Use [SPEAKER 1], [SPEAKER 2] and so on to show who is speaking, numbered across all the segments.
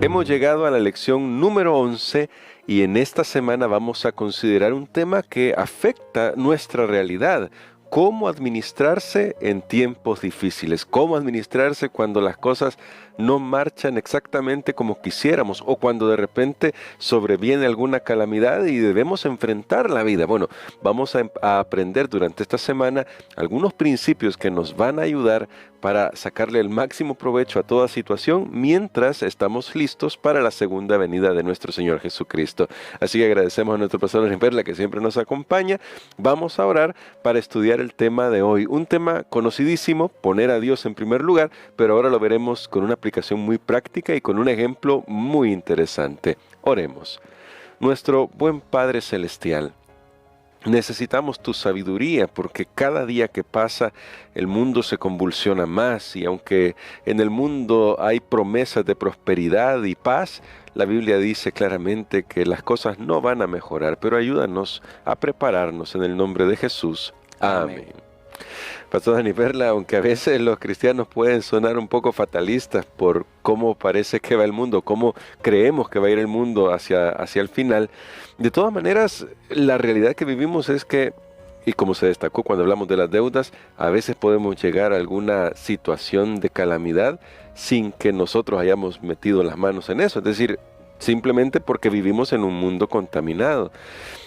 [SPEAKER 1] Hemos llegado a la lección número 11 y en esta semana vamos a considerar un tema que afecta nuestra realidad. Cómo administrarse en tiempos difíciles, cómo administrarse cuando las cosas no marchan exactamente como quisiéramos o cuando de sobreviene alguna calamidad y debemos enfrentar la vida. Bueno, vamos a aprender durante esta semana algunos principios que nos van a ayudar para sacarle el máximo provecho a toda situación mientras estamos listos para la segunda venida de nuestro Señor Jesucristo. Así que agradecemos a nuestro pastor Daniel Perla que siempre nos acompaña. Vamos a orar para estudiar el tema de hoy. Un tema conocidísimo, poner a Dios en primer lugar, pero ahora lo veremos con una aplicación muy práctica y con un ejemplo muy interesante. Oremos. Nuestro buen Padre Celestial, necesitamos tu sabiduría porque cada día que pasa el mundo se convulsiona más y aunque en el mundo hay promesas de prosperidad y paz, la Biblia dice claramente que las cosas no van a mejorar, pero ayúdanos a prepararnos en el nombre de Jesús. Amén. Pastor Dani Perla, aunque a veces los cristianos pueden sonar un poco fatalistas por cómo parece que va el mundo, cómo creemos que va a ir el mundo hacia el final, de todas maneras, la realidad que vivimos es que, y como se destacó cuando hablamos de las deudas, a veces podemos llegar a alguna situación de calamidad sin que nosotros hayamos metido las manos en eso, es decir, simplemente porque vivimos en un mundo contaminado.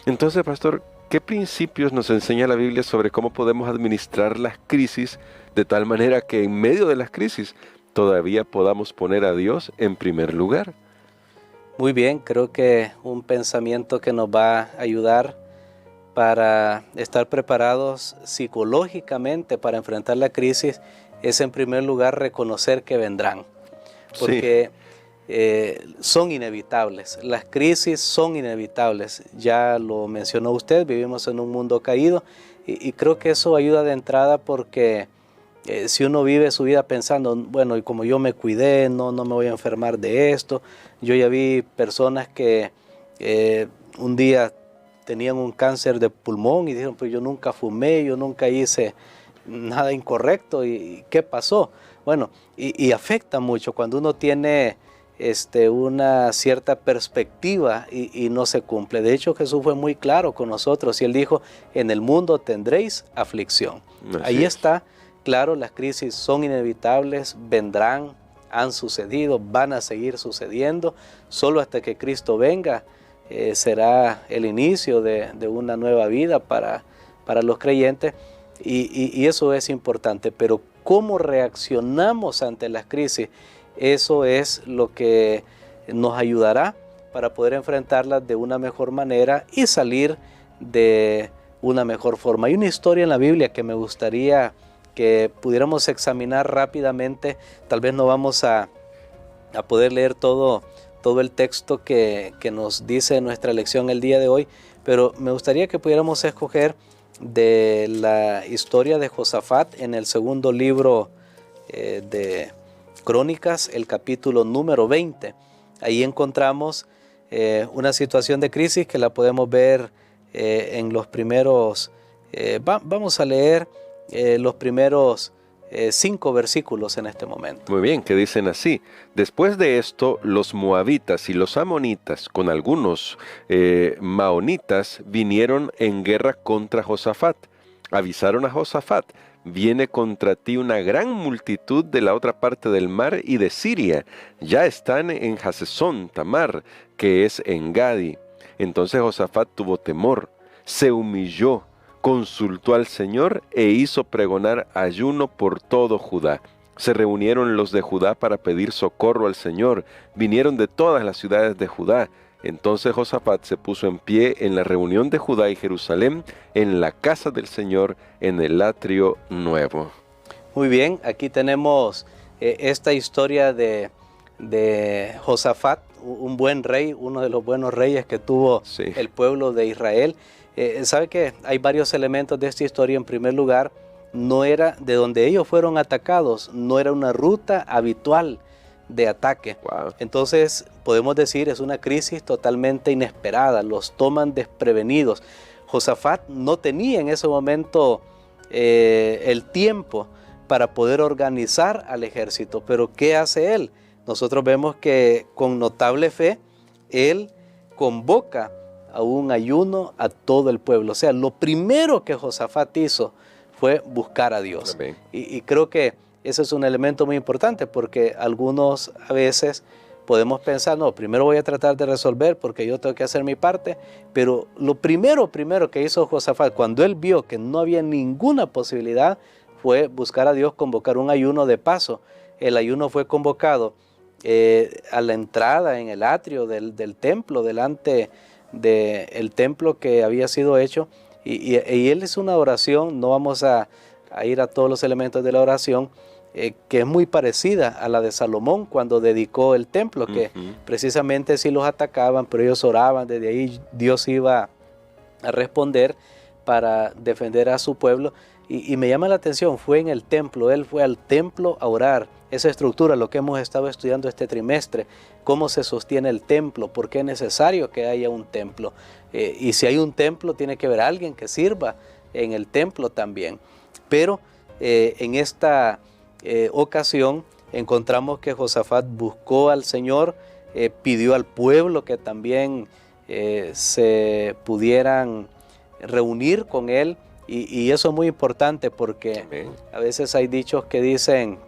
[SPEAKER 1] Entonces, pastor, ¿qué principios nos enseña la Biblia sobre cómo podemos administrar las crisis de tal manera que en medio de las crisis todavía podamos poner a Dios en primer lugar?
[SPEAKER 2] Muy bien, creo que un pensamiento que nos va a ayudar para estar preparados psicológicamente para enfrentar la crisis es en primer lugar reconocer que vendrán, porque son inevitables, las crisis son inevitables, ya lo mencionó usted, vivimos en un mundo caído y creo que eso ayuda de entrada porque si uno vive su vida pensando, bueno, y como yo me cuidé, no me voy a enfermar de esto. Yo ya vi personas que un día tenían un cáncer de pulmón y dijeron, pues yo nunca fumé, yo nunca hice nada incorrecto, ¿y qué pasó? Bueno, y afecta mucho cuando uno tiene una cierta perspectiva y no se cumple. De hecho, Jesús fue muy claro con nosotros y Él dijo, en el mundo tendréis aflicción. Ahí está. Claro, las crisis son inevitables, vendrán, han sucedido, van a seguir sucediendo. Solo hasta que Cristo venga será el inicio de una nueva vida para los creyentes y eso es importante. Pero cómo reaccionamos ante las crisis, eso es lo que nos ayudará para poder enfrentarlas de una mejor manera y salir de una mejor forma. Hay una historia en la Biblia que me gustaría que pudiéramos examinar rápidamente. Tal vez no vamos a poder leer todo el texto que nos dice nuestra lección el día de hoy, pero me gustaría que pudiéramos escoger de la historia de Josafat en el segundo libro de Crónicas, el capítulo número 20. Ahí encontramos una situación de crisis que la podemos ver en los primeros, vamos a leer los primeros 5 versículos en este momento.
[SPEAKER 1] Muy bien, que dicen así: después de esto, los moabitas y los amonitas, con algunos maonitas, vinieron en guerra contra Josafat. Avisaron a Josafat: viene contra ti una gran multitud de la otra parte del mar y de Siria. Ya están en Hasezón Tamar, que es en Gadi. Entonces Josafat tuvo temor, se humilló, consultó al Señor e hizo pregonar ayuno por todo Judá. Se reunieron los de Judá para pedir socorro al Señor. Vinieron de todas las ciudades de Judá. Entonces Josafat se puso en pie en la reunión de Judá y Jerusalén, en la casa del Señor, en el atrio nuevo.
[SPEAKER 2] Muy bien, aquí tenemos esta historia de Josafat, un buen rey, uno de los buenos reyes que tuvo el pueblo de Israel. ¿Sabe qué? Hay varios elementos de esta historia. En primer lugar, no era de donde ellos fueron atacados, no era una ruta habitual de ataque.
[SPEAKER 1] Wow.
[SPEAKER 2] Entonces, podemos decir, es una crisis totalmente inesperada, los toman desprevenidos. Josafat no tenía en ese momento el tiempo para poder organizar al ejército, pero ¿qué hace él? nosotros vemos que con notable fe, él convoca a un ayuno a todo el pueblo. O sea, lo primero que Josafat hizo fue buscar a Dios. Y creo que ese es un elemento muy importante, porque algunos a veces podemos pensar, no, primero voy a tratar de resolver porque yo tengo que hacer mi parte, pero lo primero que hizo Josafat, cuando él vio que no había ninguna posibilidad, fue buscar a Dios, convocar un ayuno de paso. El ayuno fue convocado a la entrada en el atrio del templo, delante del templo que había sido hecho, y él hizo una oración. No vamos a ir a todos los elementos de la oración, que es muy parecida a la de Salomón cuando dedicó el templo, que precisamente sí los atacaban, pero ellos oraban, desde ahí Dios iba a responder para defender a su pueblo. Y me llama la atención, fue en el templo, él fue al templo a orar. Esa estructura, lo que hemos estado estudiando este trimestre, cómo se sostiene el templo, por qué es necesario que haya un templo. Y si hay un templo, tiene que haber alguien que sirva en el templo también. Pero en esta ocasión encontramos que Josafat buscó al Señor, pidió al pueblo que también se pudieran reunir con él, y eso es muy importante, porque a veces hay dichos que dicen,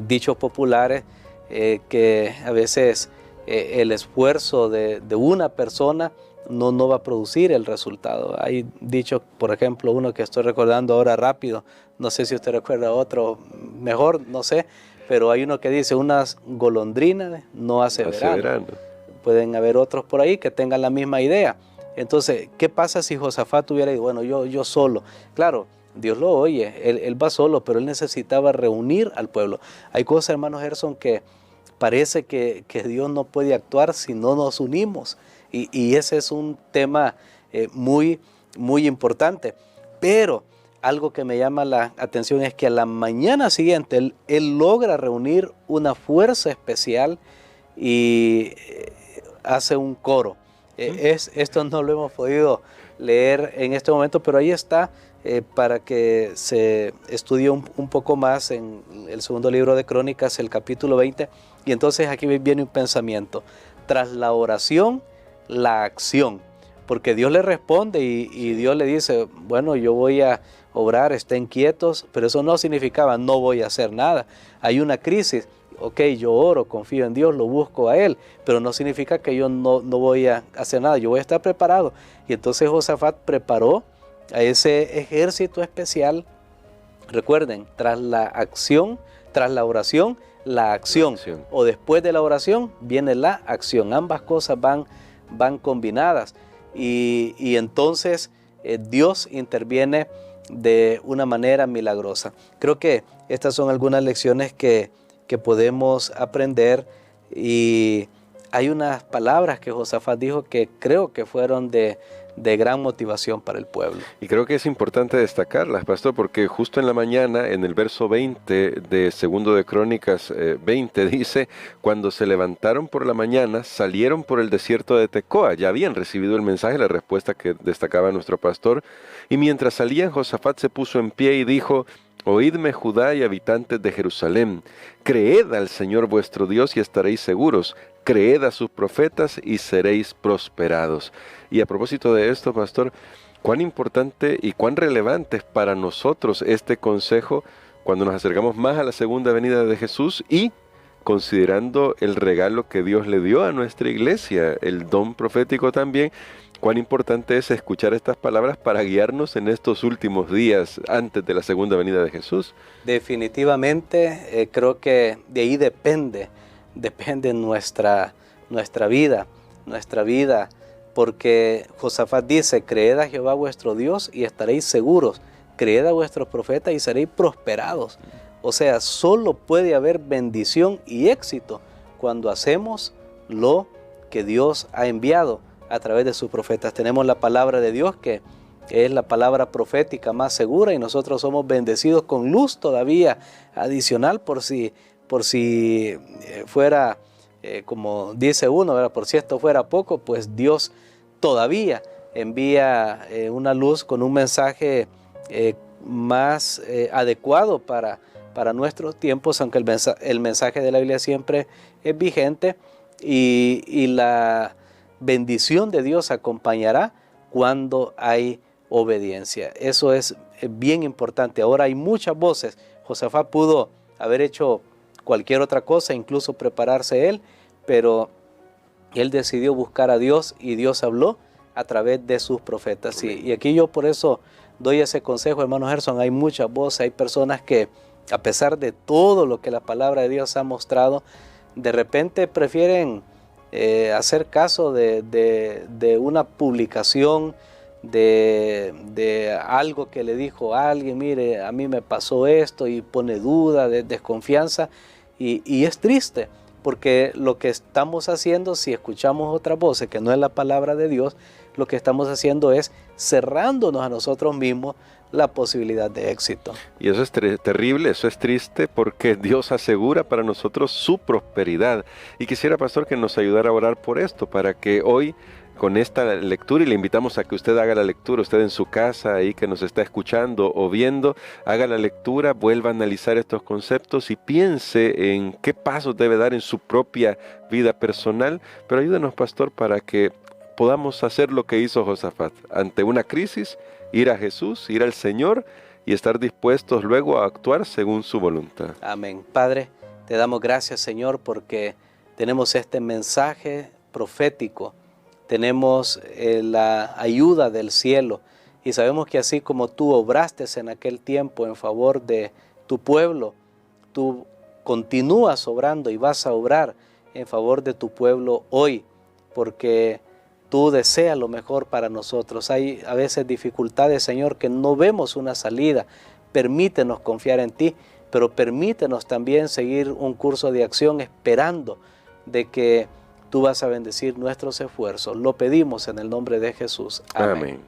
[SPEAKER 2] dichos populares, que a veces el esfuerzo de una persona no va a producir el resultado. Hay dichos, por ejemplo, uno que estoy recordando ahora rápido, no sé si usted recuerda otro mejor, no sé, pero hay uno que dice, unas golondrinas no hace verano. Pueden haber otros por ahí que tengan la misma idea. Entonces, ¿qué pasa si Josafat hubiera dicho, bueno, yo solo? Claro, Dios lo oye, él va solo, pero él necesitaba reunir al pueblo. Hay cosas, hermano Gerson, que parece que Dios no puede actuar si no nos unimos. Y ese es un tema muy, muy importante. Pero algo que me llama la atención es que a la mañana siguiente él logra reunir una fuerza especial y hace un coro. Esto no lo hemos podido leer en este momento, pero ahí está, para que se estudie un poco más en el segundo libro de Crónicas, el capítulo 20. Y entonces aquí viene un pensamiento. Tras la oración, la acción. Porque Dios le responde y Dios le dice, bueno, yo voy a obrar, estén quietos, pero eso no significaba no voy a hacer nada. Hay una crisis. Ok, yo oro, confío en Dios, lo busco a Él, pero no significa que yo no voy a hacer nada, yo voy a estar preparado. Y entonces Josafat preparó a ese ejército especial. Recuerden, tras la acción, tras la oración, la acción. O después de la oración viene la acción. Ambas cosas van combinadas. Y entonces Dios interviene de una manera milagrosa. Creo que estas son algunas lecciones que podemos aprender, y hay unas palabras que Josafat dijo que creo que fueron de gran motivación para el pueblo.
[SPEAKER 1] Y creo que es importante destacarlas, pastor, porque justo en la mañana, en el verso 20 de segundo de Crónicas 20, dice, cuando se levantaron por la mañana, salieron por el desierto de Tecoa. Ya habían recibido el mensaje, la respuesta que destacaba nuestro pastor, y mientras salían, Josafat se puso en pie y dijo, oídme, Judá y habitantes de Jerusalén, creed al Señor vuestro Dios y estaréis seguros, creed a sus profetas y seréis prosperados. Y a propósito de esto, pastor, cuán importante y cuán relevante es para nosotros este consejo cuando nos acercamos más a la segunda venida de Jesús, y considerando el regalo que Dios le dio a nuestra iglesia, el don profético también. Cuán importante es escuchar estas palabras para guiarnos en estos últimos días antes de la segunda venida de Jesús.
[SPEAKER 2] Definitivamente, creo que de ahí depende nuestra vida, porque Josafat dice, creed a Jehová vuestro Dios y estaréis seguros, creed a vuestros profetas y seréis prosperados. O sea, solo puede haber bendición y éxito cuando hacemos lo que Dios ha enviado a través de sus profetas. Tenemos la palabra de Dios, que es la palabra profética más segura, y nosotros somos bendecidos con luz todavía adicional, por si fuera, como dice uno, ¿verdad? Por si esto fuera poco, pues Dios todavía envía una luz con un mensaje más adecuado para para nuestros tiempos, aunque el mensaje de la Biblia siempre es vigente, y la bendición de Dios acompañará cuando hay obediencia. Eso es bien importante. Ahora hay muchas voces. Josafat pudo haber hecho cualquier otra cosa, incluso prepararse él, pero él decidió buscar a Dios y Dios habló a través de sus profetas. Y aquí yo por eso doy ese consejo, hermano Gerson. Hay muchas voces, hay personas que a pesar de todo lo que la palabra de Dios ha mostrado, de repente prefieren hacer caso de una publicación, de algo que le dijo a alguien, mire, a mí me pasó esto, y pone duda, desconfianza, y es triste, porque lo que estamos haciendo, si escuchamos otras voces que no es la palabra de Dios, lo que estamos haciendo es cerrándonos a nosotros mismos la posibilidad de éxito.
[SPEAKER 1] Y eso es terrible, eso es triste, porque Dios asegura para nosotros su prosperidad. Y quisiera, pastor, que nos ayudara a orar por esto, para que hoy, con esta lectura, y le invitamos a que usted haga la lectura, usted en su casa, ahí que nos está escuchando o viendo, haga la lectura, vuelva a analizar estos conceptos y piense en qué pasos debe dar en su propia vida personal. Pero ayúdenos, pastor, para que podamos hacer lo que hizo Josafat. Ante una crisis, ir a Jesús, ir al Señor y estar dispuestos luego a actuar según su voluntad.
[SPEAKER 2] Amén. Padre, te damos gracias, Señor, porque tenemos este mensaje profético, tenemos la ayuda del cielo, y sabemos que así como tú obraste en aquel tiempo en favor de tu pueblo, tú continúas obrando y vas a obrar en favor de tu pueblo hoy, porque tú deseas lo mejor para nosotros. Hay a veces dificultades, Señor, que no vemos una salida. Permítenos confiar en ti, pero permítenos también seguir un curso de acción esperando de que tú vas a bendecir nuestros esfuerzos. Lo pedimos en el nombre de Jesús. Amén.
[SPEAKER 1] Amén.